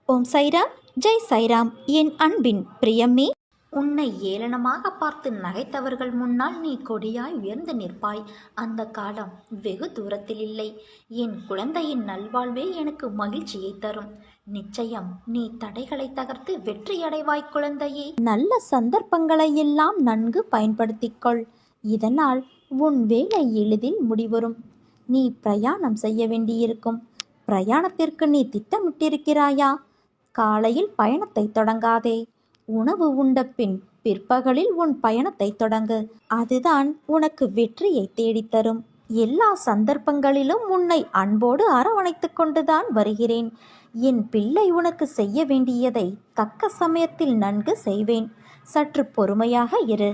ஓம் சைராம், ஜெய் சைராம். என் அன்பின் பிரியமே, உன்னை ஏளனமாக பார்த்து நகைத்தவர்கள் முன்னால் நீ கொடியாய் உயர்ந்து நிற்பாய். அந்த காலம் வெகு தூரத்தில் இல்லை. என் குழந்தையின் நல்வாழ்வே எனக்கு மகிழ்ச்சியை தரும். நிச்சயம் நீ தடைகளை தகர்த்து வெற்றியடைவாய் குழந்தையே. நல்ல சந்தர்ப்பங்களை எல்லாம் நன்கு பயன்படுத்திக்கொள். இதனால் உன் வேலை எளிதில் முடிவரும். நீ பிரயாணம் செய்ய வேண்டியிருக்கும். பிரயாணத்திற்கு நீ திட்டமிட்டிருக்கிறாயா? காலையில் பயணத்தை தொடங்காதே. உணவு உண்ட பின் பிற்பகலில் உன் பயணத்தை தொடங்கு. அதுதான் உனக்கு வெற்றியை தேடித்தரும். எல்லா சந்தர்ப்பங்களிலும் உன்னை அன்போடு அரவணைத்து கொண்டுதான் வருகிறேன். என் பிள்ளை, உனக்கு செய்ய வேண்டியதை தக்க சமயத்தில் நன்கு செய்வேன். சற்று பொறுமையாக இரு.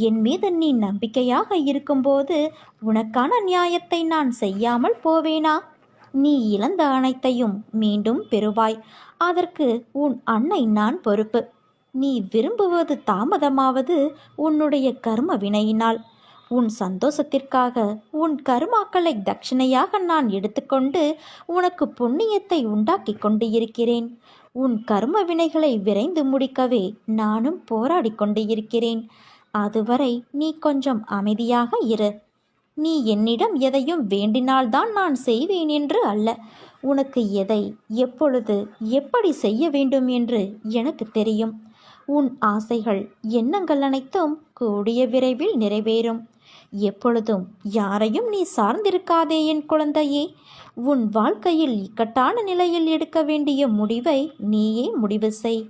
என் மீது நீ நம்பிக்கையாக இருக்கும்போது உனக்கான நியாயத்தை நான் செய்யாமல் போவேனா? நீ இழந்த அனைத்தையும் மீண்டும் பெறுவாய். அதற்கு உன் அன்னை நான் பொறுப்பு. நீ விரும்புவது தாமதமாவது உன்னுடைய கர்ம வினையினால். உன் சந்தோஷத்திற்காக உன் கர்மாக்களை தட்சிணையாக நான் எடுத்துக்கொண்டு உனக்கு புண்ணியத்தை உண்டாக்கி கொண்டு இருக்கிறேன். உன் கர்ம வினைகளை விரைந்து முடிக்கவே நானும் போராடி கொண்டு இருக்கிறேன். அதுவரை நீ கொஞ்சம் அமைதியாக இரு. நீ என்னிடம் எதையும் வேண்டினால்தான் நான் செய்வேன் என்று அல்ல. உனக்கு எதை, எப்பொழுது, எப்படி செய்ய வேண்டும் என்று எனக்கு தெரியும். உன் ஆசைகள், எண்ணங்கள் அனைத்தும் கூடிய விரைவில் நிறைவேறும். எப்பொழுதும் யாரையும் நீ சார்ந்திருக்காதே என் குழந்தையே. உன் வாழ்க்கையில் இக்கட்டான நிலையில் எடுக்க வேண்டிய முடிவை நீயே முடிவு செய்.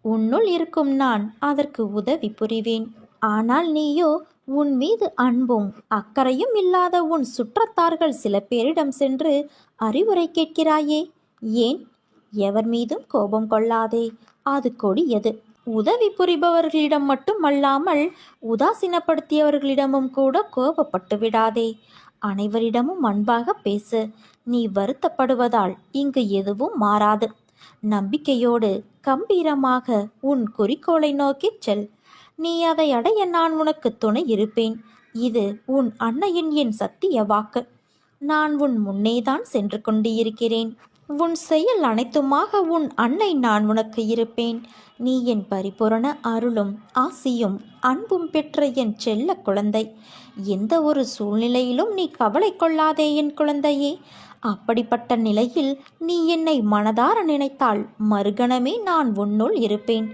உன்னுள் இருக்கும் நான் அதற்கு உதவி புரிவேன். ஆனால் நீயோ உன் மீது அன்பும் அக்கறையும் இல்லாத உன் சுற்றத்தார்கள் சில பேரிடம் சென்று அறிவுரை கேட்கிறாயே. ஏன்? எவர் மீதும் கோபம் கொள்ளாதே. அது கொடியது. உதவி புரிபவர்களிடம் மட்டுமல்லாமல் உதாசீனப்படுத்தியவர்களிடமும் கூட கோபப்பட்டு விடாதே. அனைவரிடமும் அன்பாக பேசு. நீ வருத்தப்படுவதால் இங்கு எதுவும் மாறாது. நம்பிக்கையோடு கம்பீரமாக உன் குறிக்கோளை நோக்கிச் செல். நீ அதை அடைய நான் உனக்கு துணை இருப்பேன். இது உன் அன்னையின் என் சத்திய வாக்கு. நான் உன் முன்னேதான் சென்று கொண்டு இருக்கிறேன். உன் செயல் அனைத்துமாக உன் அன்னை நான் உனக்கு இருப்பேன். நீ என் பரிபூரண அருளும் ஆசியும் அன்பும் பெற்ற என் செல்ல குழந்தை. எந்த ஒரு சூழ்நிலையிலும் நீ கவலை கொள்ளாதே என் குழந்தையே. அப்படிப்பட்ட நிலையில் நீ என்னை மனதார நினைத்தால் மறுகணமே நான் உன்னுள் இருப்பேன்.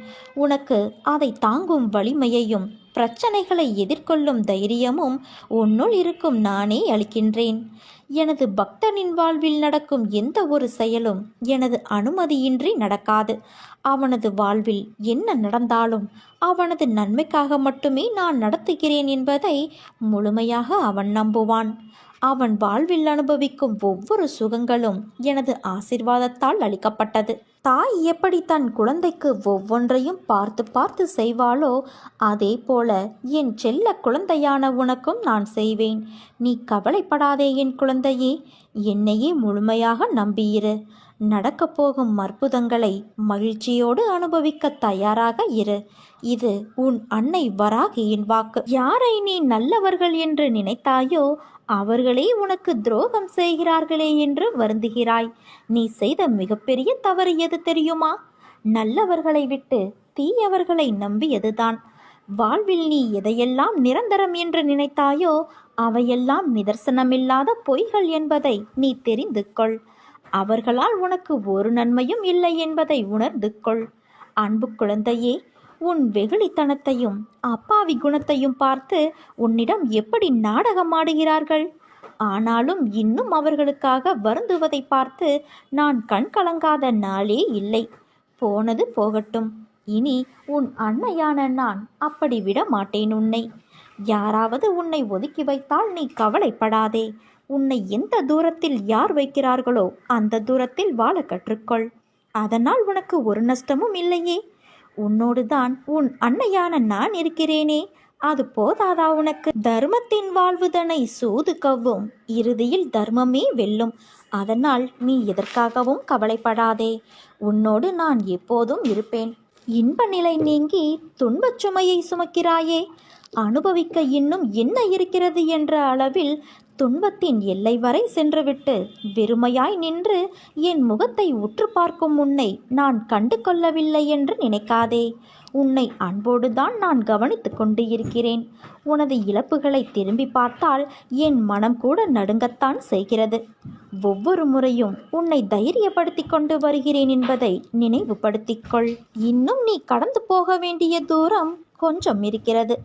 உனக்கு அதை தாங்கும் வலிமையையும் பிரச்சனைகளை எதிர்கொள்ளும் தைரியமும் உன்னுள் இருக்கும் நானே அளிக்கின்றேன். எனது பக்தனின் வாழ்வில் நடக்கும் எந்த ஒரு செயலும் எனது அனுமதியின்றி நடக்காது. அவனது வாழ்வில் என்ன நடந்தாலும் அவனது நன்மைக்காக மட்டுமே நான் நடத்துகிறேன் என்பதை முழுமையாக அவன் நம்புவான். அவன் வாழ்வில் அனுபவிக்கும் ஒவ்வொரு சுகங்களும் எனது ஆசீர்வாதத்தால் அளிக்கப்பட்டது. தாய் எப்படி தன் குழந்தைக்கு ஒவ்வொன்றையும் பார்த்து பார்த்து செய்வாளோ அதே போல என் செல்ல குழந்தையான உனக்கும் நான் செய்வேன். நீ கவலைப்படாதே என் குழந்தையே. என்னையே முழுமையாக நம்பியிரு. நடக்கப் போகும் அற்புதங்களை மகிழ்ச்சியோடு அனுபவிக்க தயாராக இரு. இது உன் அன்னை வராகியின் வாக்கு. யாரை நீ நல்லவர்கள் என்று நினைத்தாயோ அவர்களே உனக்கு துரோகம் செய்கிறார்களே என்று வருந்துகிறாய். நீ செய்த மிகப்பெரிய தவறு எது தெரியுமா? நல்லவர்களை விட்டு தீயவர்களை நம்பியதுதான். வாழ்வில் நீ எதையெல்லாம் நிரந்தரம் என்று நினைத்தாயோ அவையெல்லாம் நிதர்சனமில்லாத பொய்கள் என்பதை நீ தெரிந்து கொள். அவர்களால் உனக்கு ஒரு நன்மையும் இல்லை என்பதை உணர்ந்து கொள். அன்பு குழந்தையே, உன் வெகுளித்தனத்தையும் அப்பாவி குணத்தையும் பார்த்து உன்னிடம் எப்படி நாடகம் ஆடுகிறார்கள். ஆனாலும் இன்னும் அவர்களுக்காக வருந்துவதை பார்த்து நான் கண் கலங்காத நாளே இல்லை. போனது போகட்டும். இனி உன் அன்னையான நான் அப்படி விட மாட்டேன் உன்னை. யாராவது உன்னை ஒதுக்கி வைத்தால் நீ கவலைப்படாதே. உன்னை எந்த தூரத்தில் யார் வைக்கிறார்களோ அந்த தூரத்தில் வாழ கற்றுக்கொள். அதனால் உனக்கு ஒரு நஷ்டமும் இல்லையே. உன்னோடு தான் உன் அன்னையான நான் இருக்கிறேனே. அது போதாதா உனக்கு? தர்மத்தின் வாழ்வுதனை சூது கவ்வும். இறுதியில் தர்மமே வெல்லும். அதனால் நீ எதற்காகவும் கவலைப்படாதே. உன்னோடு நான் எப்போதும் இருப்பேன். இன்ப நிலை நீங்கி துன்பச் சுமையை சுமக்கிறாயே. அனுபவிக்க இன்னும் என்ன இருக்கிறது என்ற அளவில் துன்பத்தின் எல்லை வரை சென்றுவிட்டு வெறுமையாய் நின்று என் முகத்தை உற்று பார்க்கும் உன்னை நான் கண்டு கொள்ளவில்லை என்று நினைக்காதே. உன்னை அன்போடுதான் நான் கவனித்து கொண்டு இருக்கிறேன். உனது இழப்புகளை திரும்பி பார்த்தால் என் மனம் கூட நடுங்கத்தான் செய்கிறது. ஒவ்வொரு முறையும் உன்னை தைரியப்படுத்தி கொண்டு வருகிறேன் என்பதை நினைவுபடுத்திக்கொள். இன்னும் நீ கடந்து போக வேண்டிய தூரம் கொஞ்சம் இருக்கிறது.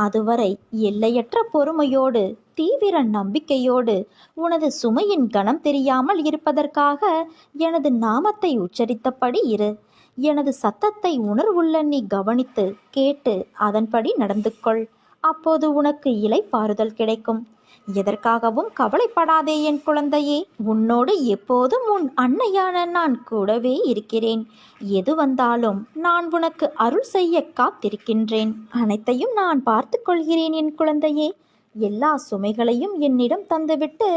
அதுவரை எல்லையற்ற பொறுமையோடு தீவிர நம்பிக்கையோடு உனது சுமையின் கணம் தெரியாமல் இருப்பதற்காக எனது நாமத்தை உச்சரித்தபடி இரு. எனது சத்தத்தை உணர்வுள்ள நீ கவனித்து கேட்டு அதன்படி நடந்து கொள். அப்போது உனக்கு இளைப்பாறுதல் கிடைக்கும். எதற்காகவும் கவலைப்படாதே என் குழந்தையே. உன்னோடு எப்போதும் உன் அன்னையான நான் கூடவே இருக்கிறேன். எது வந்தாலும் நான் உனக்கு அருள் செய்ய காத்திருக்கின்றேன். அனைத்தையும் நான் பார்த்து கொள்கிறேன் என் குழந்தையே. எல்லா சுமைகளையும் என்னிடம் தந்துவிட்டு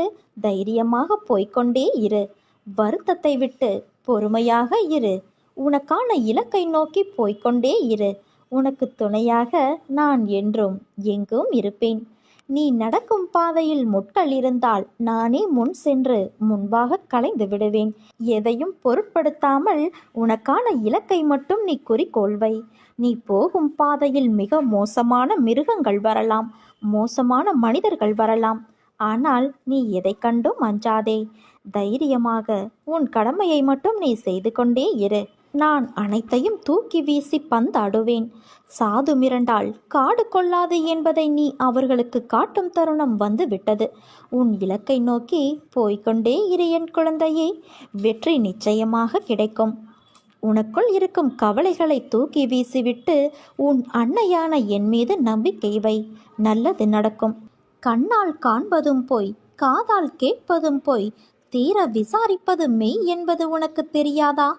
தைரியமாக போய்கொண்டே இரு. வருத்தத்தை விட்டு பொறுமையாக இரு. உனக்கான இலக்கை நோக்கி போய்கொண்டே இரு. உனக்கு துணையாக நான் என்றும் எங்கும் இருப்பேன். நீ நடக்கும் பாதையில் முட்கள் இருந்தால் நானே முன் சென்று முன்பாக களைந்து விடுவேன். எதையும் பொருட்படுத்தாமல் உனக்கான இலக்கை மட்டும் நீ குறிக்கோள்வை. நீ போகும் பாதையில் மிக மோசமான மிருகங்கள் வரலாம், மோசமான மனிதர்கள் வரலாம். ஆனால் நீ எதை கண்டும் அஞ்சாதே. தைரியமாக உன் கடமையை மட்டும் நீ செய்து கொண்டே இரு. நான் அனைத்தையும் தூக்கி வீசி பந்தாடுவேன். சாது மிரண்டால் காடு கொள்ளாது என்பதை நீ அவர்களுக்கு காட்டும் தருணம் வந்து விட்டது. உன் இலக்கை நோக்கி போய்கொண்டே இரு என் குழந்தையே. வெற்றி நிச்சயமாக கிடைக்கும். உனக்குள் இருக்கும் கவலைகளை தூக்கி வீசிவிட்டு உன் அன்னையான என் மீது நம்பிக்கை வை. நல்லது நடக்கும். கண்ணால் காண்பதும் போய், காதால் கேட்பதும் போய், தீர விசாரிப்பது மெய் என்பது உனக்கு தெரியாதா?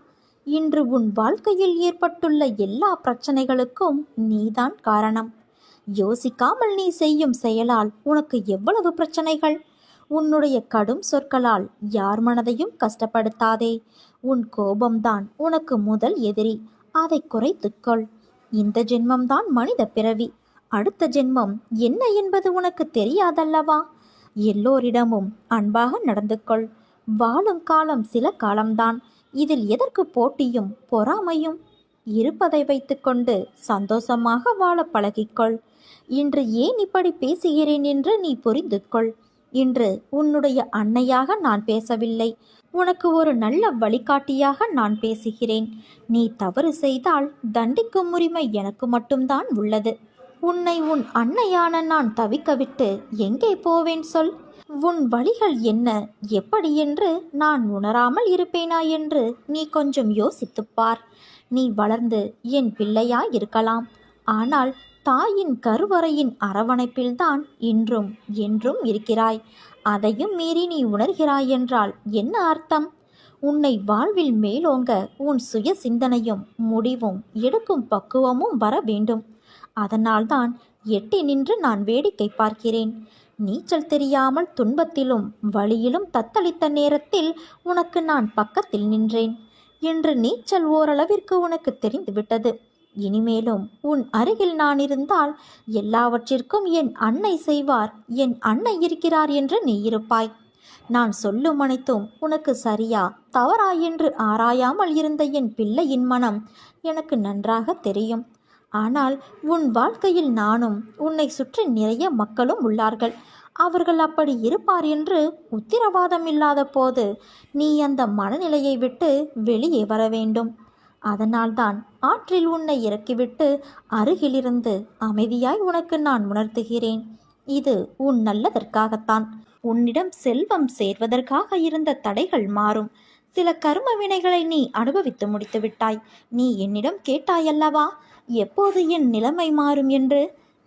இன்று உன் வாழ்க்கையில் ஏற்பட்டுள்ள எல்லா பிரச்சனைகளுக்கும் நீதான் காரணம். யோசிக்காமல் நீ செய்யும் செயலால் உனக்கு எவ்வளவு பிரச்சனைகள். உன்னுடைய கடும் சொற்களால் யார் மனதையும் கஷ்டப்படுத்தாதே. உன் கோபம்தான் உனக்கு முதல் எதிரி. அதை குறைத்துக்கொள். இந்த ஜென்மம்தான் மனித பிறவி. அடுத்த ஜென்மம் என்ன என்பது உனக்கு தெரியாதல்லவா? எல்லோரிடமும் அன்பாக நடந்து கொள். வாழும் காலம் சில காலம்தான். இதில் எதற்கு போட்டியும் பொறாமையும்? இருப்பதை வைத்துக்கொண்டு சந்தோஷமாக வாழ பழகிக்கொள். இன்று ஏன் இப்படி பேசுகிறேன் என்று நீ புரிந்து கொள். இன்று உன்னுடைய அன்னையாக நான் பேசவில்லை. உனக்கு ஒரு நல்ல வழிகாட்டியாக நான் பேசுகிறேன். நீ தவறு செய்தால் தண்டிக்கும் உரிமை எனக்கு மட்டும்தான் உள்ளது. உன்னை உன் அன்னையான நான் தவிக்க விட்டு எங்கே போவேன் சொல்? உன் வழிகள் என்ன, எப்படி என்று நான் உணராமல் இருப்பேனா என்று நீ கொஞ்சம் யோசித்துப்பார். நீ வளர்ந்து என் பிள்ளையாய் இருக்கலாம். ஆனால் தாயின் கருவறையின் அரவணைப்பில்தான் இன்றும் என்றும் இருக்கிறாய். அதையும் மீறி நீ உணர்கிறாய் என்றால் என்ன அர்த்தம்? உன்னை வாழ்வில் மேலோங்க உன் சுய சிந்தனையும் முடிவும் எடுக்கும் பக்குவமும் வர வேண்டும். அதனால்தான் எட்டி நின்று நான் வேடிக்கை பார்க்கிறேன். நீச்சல் தெரியாமல் துன்பத்திலும் வழியிலும் தத்தளித்த நேரத்தில் உனக்கு நான் பக்கத்தில் நின்றேன். இன்று நீச்சல் ஓரளவிற்கு உனக்கு தெரிந்துவிட்டது. இனிமேலும் உன் அருகில் நான் இருந்தால் எல்லாவற்றிற்கும் என் அன்னை செய்வார், என் அன்னை இருக்கிறார் என்று நீ இருப்பாய். நான் சொல்லும் அனைத்தும் உனக்கு சரியா தவறா என்று ஆராயாமல் இருந்த என் பிள்ளையின் மனம் எனக்கு நன்றாக தெரியும். ஆனால் உன் வாழ்க்கையில் நானும் உன்னை சுற்றி நிறைய மக்களும் உள்ளார்கள். அவர்கள் அப்படி இருப்பார் என்று உத்திரவாதம் இல்லாத போது நீ அந்த மனநிலையை விட்டு வெளியே வர வேண்டும். அதனால்தான் ஆற்றில் உன்னை இறக்கிவிட்டு அருகிலிருந்து அமைதியாய் உனக்கு நான் உணர்த்துகிறேன். இது உன் நல்லதற்காகத்தான். உன்னிடம் செல்வம் சேர்வதற்காக இருந்த தடைகள் மாறும். சில கர்ம வினைகளை நீ அனுபவித்து முடித்து விட்டாய். நீ என்னிடம் கேட்டாயல்லவா, எப்போது என் நிலைமை மாறும் என்று?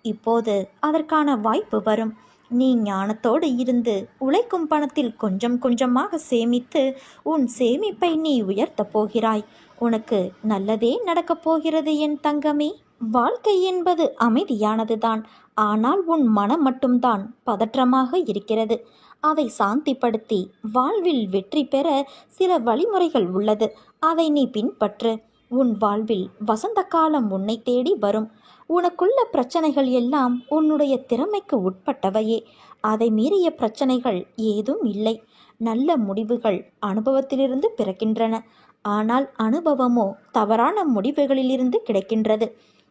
இப்போது அதற்கான வாய்ப்பு வரும். நீ ஞானத்தோடு இருந்து உழைக்கும் பணத்தில் கொஞ்சம் கொஞ்சமாக சேமித்து உன் சேமிப்பை நீ உயர்த்தப் போகிறாய். உனக்கு நல்லதே நடக்கப் போகிறது என் தங்கமே. வாழ்க்கை என்பது அமைதியானதுதான். ஆனால் உன் மனம் மட்டும்தான் பதற்றமாக இருக்கிறது. அதை சாந்திப்படுத்தி வாழ்வில் வெற்றி பெற சில வழிமுறைகள் உள்ளது. அதை நீ பின்பற்று. உன் வாழ்வில் வசந்த காலம் உன்னை தேடி வரும். உனக்குள்ள பிரச்சனைகள் எல்லாம் உன்னுடைய திறமைக்கு உட்பட்டவையே. அதை மீறிய பிரச்சனைகள் ஏதும் இல்லை. நல்ல முடிவுகள் அனுபவத்திலிருந்து பிறக்கின்றன. ஆனால் அனுபவமோ தவறான முடிவுகளிலிருந்து கிடைக்கின்றது.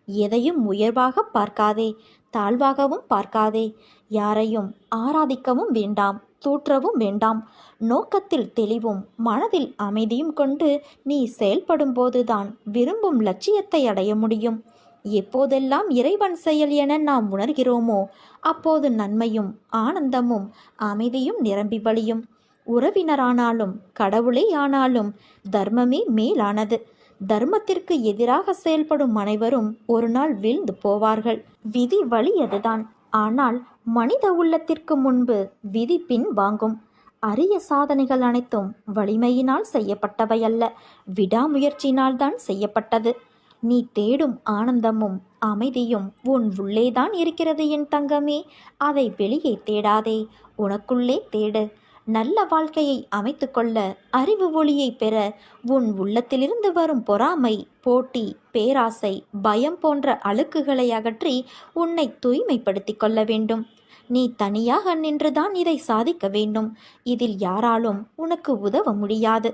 எதையும் உயர்வாக பார்க்காதே, தாழ்வாகவும் பார்க்காதே. யாரையும் ஆராதிக்கவும் வேண்டாம், தூற்றவும் வேண்டாம். நோக்கத்தில் தெளிவும் மனதில் அமைதியும் கொண்டு நீ செயல்படும் போதுதான் விரும்பும் லட்சியத்தை அடைய முடியும். எப்போதெல்லாம் இறைவன் செயல் என நாம் உணர்கிறோமோ அப்போது நன்மையும் ஆனந்தமும் அமைதியும் நிரம்பி வழியும். உறவினரானாலும் கடவுளே ஆனாலும் தர்மமே மேலானது. தர்மத்திற்கு எதிராக செயல்படும் அனைவரும் ஒரு நாள் வீழ்ந்து போவார்கள். விதி வழி அதுதான். ஆனால் மனித உள்ளத்திற்கு முன்பு விதி பின் வாங்கும். அரிய சாதனைகள் அனைத்தும் வலிமையினால் செய்யப்பட்டவை அல்ல, விடாமுயற்சியினால் தான் செய்யப்பட்டது. நீ தேடும் ஆனந்தமும் அமைதியும் உன் உள்ளேதான் இருக்கிறது என் தங்கமே. அதை வெளியே தேடாதே, உனக்குள்ளே தேடு. நல்ல வாழ்க்கையை அமைத்து கொள்ள, அறிவு ஒளியை பெற உன் உள்ளத்திலிருந்து வரும் பொறாமை, போட்டி, பேராசை, பயம் போன்ற அழுக்குகளை அகற்றி உன்னை தூய்மைப்படுத்தி கொள்ள வேண்டும். நீ தனியாக நின்றுதான் இதை சாதிக்க வேண்டும். இதில் யாராலும் உனக்கு உதவ முடியாது.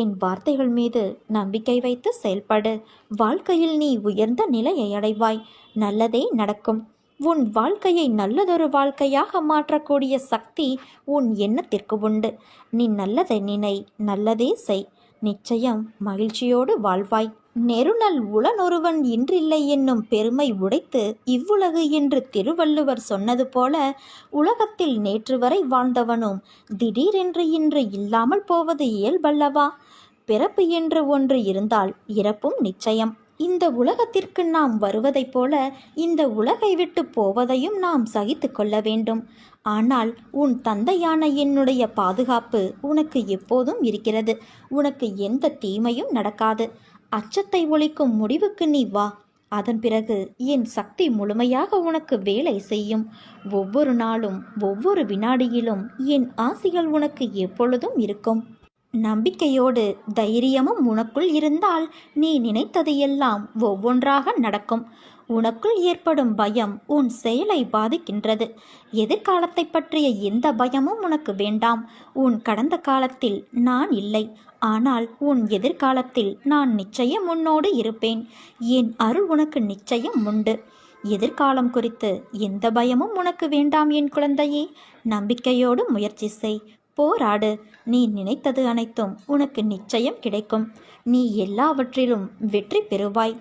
என் வார்த்தைகள் மீது நம்பிக்கை வைத்து செயல்படு. வாழ்க்கையில் நீ உயர்ந்த நிலையை அடைவாய். நல்லதே நடக்கும். உன் வாழ்க்கையை நல்லதொரு வாழ்க்கையாக மாற்றக்கூடிய சக்தி உன் எண்ணத்திற்கு உண்டு. நீ நல்லதை நினை, நல்லதே செய். நிச்சயம் மகிழ்ச்சியோடு வாழ்வாய். நெருநல் உளனொருவன் இன்றில்லை என்னும் பெருமை உடைத்து இவ்வுலகு என்று திருவள்ளுவர் சொன்னது போல, உலகத்தில் நேற்று வரை வாழ்ந்தவனும் திடீரென்று இன்று இல்லாமல் போவது இயல்பல்லவா? பிறப்பு என்று ஒன்று இருந்தால் இறப்பும் நிச்சயம். இந்த உலகத்திற்கு நாம் வருவதைப் போல இந்த உலகை விட்டு போவதையும் நாம் சகித்து கொள்ள வேண்டும். ஆனால் உன் தந்தையான என்னுடைய பாதுகாப்பு உனக்கு எப்போதும் இருக்கிறது. உனக்கு எந்த தீமையும் நடக்காது. அச்சத்தை ஒழிக்கும் முடிவுக்கு நீ வா. அதன் பிறகு என் சக்தி முழுமையாக உனக்கு வேலை செய்யும். ஒவ்வொரு நாளும் ஒவ்வொரு வினாடியிலும் என் ஆசிகள் உனக்கு எப்பொழுதும் இருக்கும். நம்பிக்கையோடு தைரியமும் உனக்குள் இருந்தால் நீ நினைத்தது எல்லாம் ஒவ்வொன்றாக நடக்கும். உனக்குள் ஏற்படும் பயம் உன் செயலை பாதிக்கின்றது. எதிர்காலத்தை பற்றிய எந்த பயமும் உனக்கு வேண்டாம். உன் கடந்த காலத்தில் நான் இல்லை, ஆனால் உன் எதிர்காலத்தில் நான் நிச்சயம் உன்னோடு இருப்பேன். என் அருள் உனக்கு நிச்சயம் உண்டு. எதிர்காலம் குறித்து எந்த பயமும் உனக்கு வேண்டாம் என் குழந்தையே. நம்பிக்கையோடு முயற்சி செய், போராடு. நீ நினைத்தது அனைத்தும் உனக்கு நிச்சயம் கிடைக்கும். நீ எல்லாவற்றிலும் வெற்றி பெறுவாய்.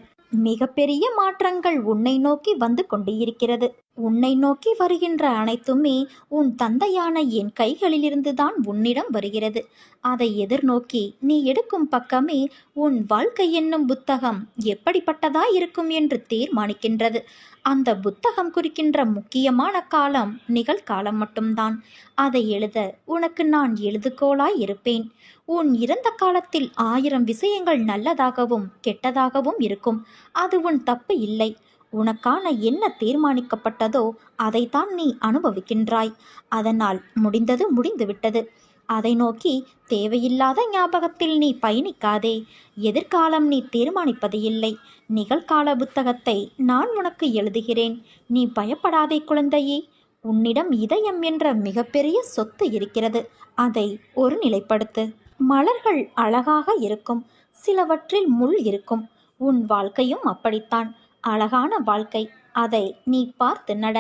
மிகப்பெரிய மாற்றங்கள் உன்னை நோக்கி வந்து கொண்டிருக்கிறது. உன்னை நோக்கி வருகின்ற அனைத்துமே உன் தந்தையான என் கைகளிலிருந்து தான் உன்னிடம் வருகிறது. அதை எதிர்நோக்கி நீ எடுக்கும் பக்கமே உன் வாழ்க்கை என்னும் புத்தகம் எப்படிப்பட்டதாய் இருக்கும் என்று தீர்மானிக்கின்றது. அந்த புத்தகம் குறிக்கின்ற முக்கியமான காலம் நிகழ்காலம் மட்டும்தான். அதை எழுத உனக்கு நான் எழுதுகோலாய் இருப்பேன். உன் இறந்த காலத்தில் 1000 விஷயங்கள் நல்லதாகவும் கெட்டதாகவும் இருக்கும். அது உன் தப்பு இல்லை. உனக்கான என்ன தீர்மானிக்கப்பட்டதோ அதைத்தான் நீ அனுபவிக்கின்றாய். அதனால் முடிந்தது முடிந்துவிட்டது. அதை நோக்கி தேவையில்லாத ஞாபகத்தில் நீ பயணிக்காதே. எதிர்காலம் நீ தீர்மானிப்பது இல்லை. நிகழ்கால புத்தகத்தை நான் உனக்கு எழுதுகிறேன். நீ பயப்படாதே குழந்தையே. உன்னிடம் இதயம் என்ற மிகப்பெரிய சொத்து இருக்கிறது. அதை ஒரு நிலைப்படுத்து. மலர்கள் அழகாக இருக்கும், சிலவற்றில் முள் இருக்கும். உன் வாழ்க்கையும் அப்படித்தான். அழகான வாழ்க்கை. அதை நீ பார்த்து நட.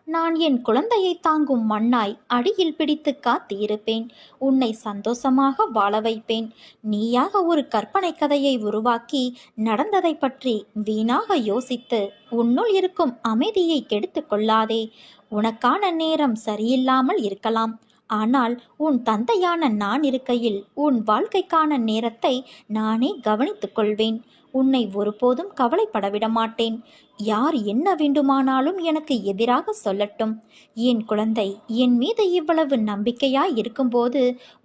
நான் என் குழந்தையை தாங்கும் மண்ணாய் அடியில் பிடித்து காத்து இருப்பேன். உன்னை சந்தோஷமாக வாழ வைப்பேன். நீயாக ஒரு கற்பனை கதையை உருவாக்கி நடந்ததை பற்றி வீணாக யோசித்து உன்னுள் இருக்கும் அமைதியை கெடுத்து கொள்ளாதே. உனக்கான நேரம் சரியில்லாமல் இருக்கலாம். ஆனால் உன் தந்தையான நான் இருக்கையில் உன் வாழ்க்கைக்கான நேரத்தை நானே கவனித்துக் கொள்வேன். உன்னை ஒருபோதும் கவலைப்படவிட மாட்டேன். யார் என்ன வேண்டுமானாலும் எனக்கு எதிராக சொல்லட்டும். என் குழந்தை, என் மீது இவ்வளவு நம்பிக்கையாய் இருக்கும்போது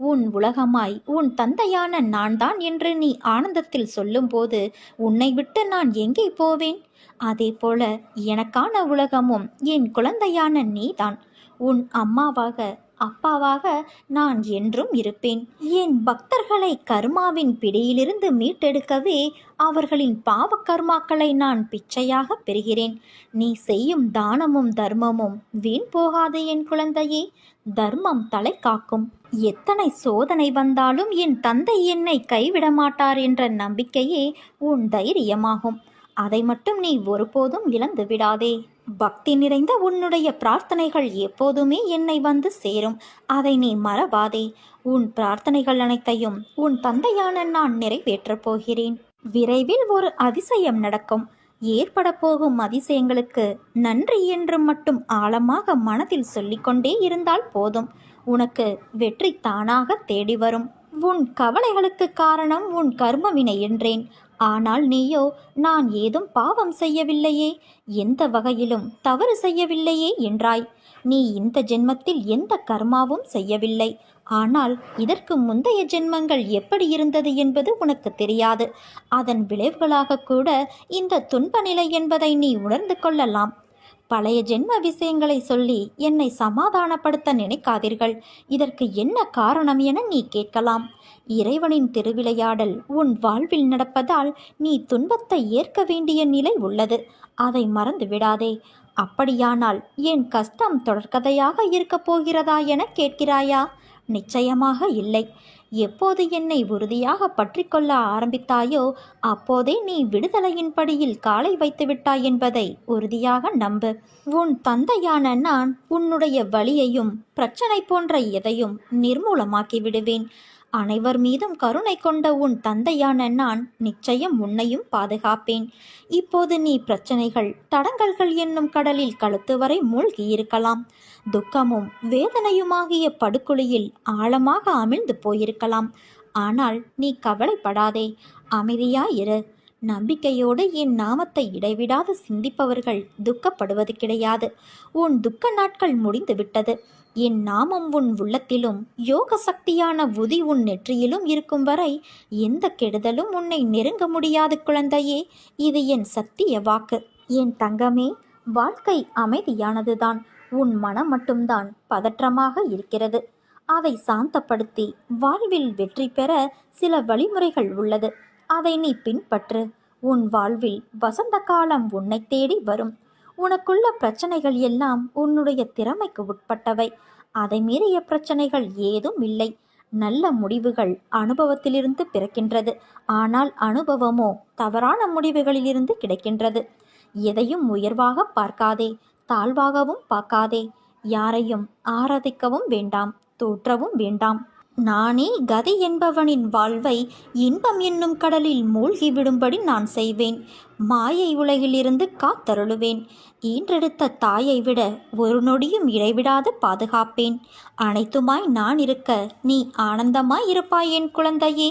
உன் உலகமாய் உன் தந்தையான நான் தான் என்று நீ ஆனந்தத்தில் சொல்லும்போது உன்னை விட்டு நான் எங்கே போவேன்? அதே போல எனக்கான உலகமும் என் குழந்தையான நீதான். உன் அம்மாவாக அப்பாவாக நான் என்றும் இருப்பேன். என் பக்தர்களை கர்மாவின் பிடியிலிருந்து மீட்டெடுக்கவே அவர்களின் பாவ கர்மாக்களை நான் பிச்சையாக பெறுகிறேன். நீ செய்யும் தானமும் தர்மமும் வீண் போகாது என் குழந்தையே. தர்மம் தலை காக்கும். எத்தனை சோதனை வந்தாலும் என் தந்தை என்னை கைவிட மாட்டார் என்ற நம்பிக்கையே உன் தைரியமாகும். அதை மட்டும் நீ ஒருபோதும் இழந்து விடாதே. பக்தி நிறைந்த உன்னுடைய பிரார்த்தனைகள் எப்போதுமே என்னை வந்து சேரும். அதை நீ மறவாதே. உன் பிரார்த்தனைகள் அனைத்தையும் உன் தந்தையான நான் நிறைவேற்றப் போகிறேன். விரைவில் ஒரு அதிசயம் நடக்கும். ஏற்பட போகும் அதிசயங்களுக்கு நன்றி என்று மட்டும் ஆழமாக மனதில் சொல்லிக்கொண்டே இருந்தால் போதும். உனக்கு வெற்றி தானாக தேடி வரும். உன் கவலைகளுக்கு காரணம் உன் கர்மவினை என்றேன். ஆனால் நீயோ நான் ஏதும் பாவம் செய்யவில்லையே, எந்த வகையிலும் தவறு செய்யவில்லையே என்றாய். நீ இந்த ஜென்மத்தில் எந்த கர்மாவும் செய்யவில்லை. ஆனால் இதற்கு முந்தைய ஜென்மங்கள் எப்படி இருந்தது என்பது உனக்கு தெரியாது. அதன் விளைவுகளாக கூட இந்த துன்ப நிலை என்பதை நீ உணர்ந்து கொள்ளலாம். பழைய ஜென்ம விஷயங்களை சொல்லி என்னை சமாதானப்படுத்த நினைக்காதீர்கள். இதற்கு என்ன காரணம் என நீ கேட்கலாம். இறைவனின் திருவிளையாடல் உன் வாழ்வில் நடப்பதால் நீ துன்பத்தை ஏற்க வேண்டிய நிலை உள்ளது. அதை மறந்து விடாதே. அப்படியானால் என் கஷ்டம் தொடர்கதையாக இருக்கப் போகிறதா என கேட்கிறாயா? நிச்சயமாக இல்லை. எப்போது என்னை உறுதியாக பற்றி கொள்ள ஆரம்பித்தாயோ அப்போதே நீ விடுதலையின் படியில் காலை வைத்து விட்டாய் என்பதை உறுதியாக நம்பு. உன் தந்தையான நான் உன்னுடைய வலியையும் பிரச்சனை போன்ற எதையும் நிர்மூலமாக்கி விடுவேன். அனைவர் மீதும் கருணை கொண்ட உன் தந்தையான நான் நிச்சயம் உன்னையும் பாதுகாப்பேன். இப்போது நீ பிரச்சனைகள் தடங்கல்கள் என்னும் கடலில் கழுத்து வரை மூழ்கி இருக்கலாம். துக்கமும் வேதனையுமாகிய படுகுழியில் ஆழமாக அமிழ்ந்து போயிருக்கலாம். ஆனால் நீ கவலைப்படாதே, அமைதியாயிரு. நம்பிக்கையோடு என் நாமத்தை இடைவிடாது சிந்திப்பவர்கள் துக்கப்படுவது கிடையாது. உன் துக்க நாட்கள் முடிந்து விட்டது. என் நாமம் உன் உள்ளத்திலும் யோக சக்தியான உதி உன் நெற்றியிலும் இருக்கும் வரை எந்த கெடுதலும் உன்னை நெருங்க முடியாது குழந்தையே. இது என் சத்திய வாக்கு. என் தங்கமே, வாழ்க்கை அமைதியானதுதான். உன் மனம் மட்டும்தான் பதற்றமாக இருக்கிறது. அதை சாந்தப்படுத்தி வாழ்வில் வெற்றி பெற சில வழிமுறைகள் உள்ளது. அதை நீ பின்பற்று. உன் வாழ்வில் வசந்த காலம் உன்னை தேடி வரும். உனக்குள்ள பிரச்சனைகள் எல்லாம் உன்னுடைய திறமைக்கு உட்பட்டவை. அதை மீறிய பிரச்சனைகள் ஏதும் இல்லை. நல்ல முடிவுகள் அனுபவத்திலிருந்து பிறக்கின்றது. ஆனால் அனுபவமோ தவறான முடிவுகளிலிருந்து கிடைக்கின்றது. எதையும் உயர்வாக பார்க்காதே, தாழ்வாகவும் பார்க்காதே. யாரையும் ஆராதிக்கவும் வேண்டாம், தோற்றவும் வேண்டாம். நானே கதி என்பவனின் வாழ்வை இன்பம் என்னும் கடலில் மூழ்கிவிடும்படி நான் செய்வேன். மாயை உலகிலிருந்து காத்தருளுவேன். ஈன்றெடுத்த தாயை விட ஒரு நொடியும் இடைவிடாது பாதுகாப்பேன். அனைத்துமாய் நான் இருக்க நீ ஆனந்தமாய் இருப்பாய் என் குழந்தையே.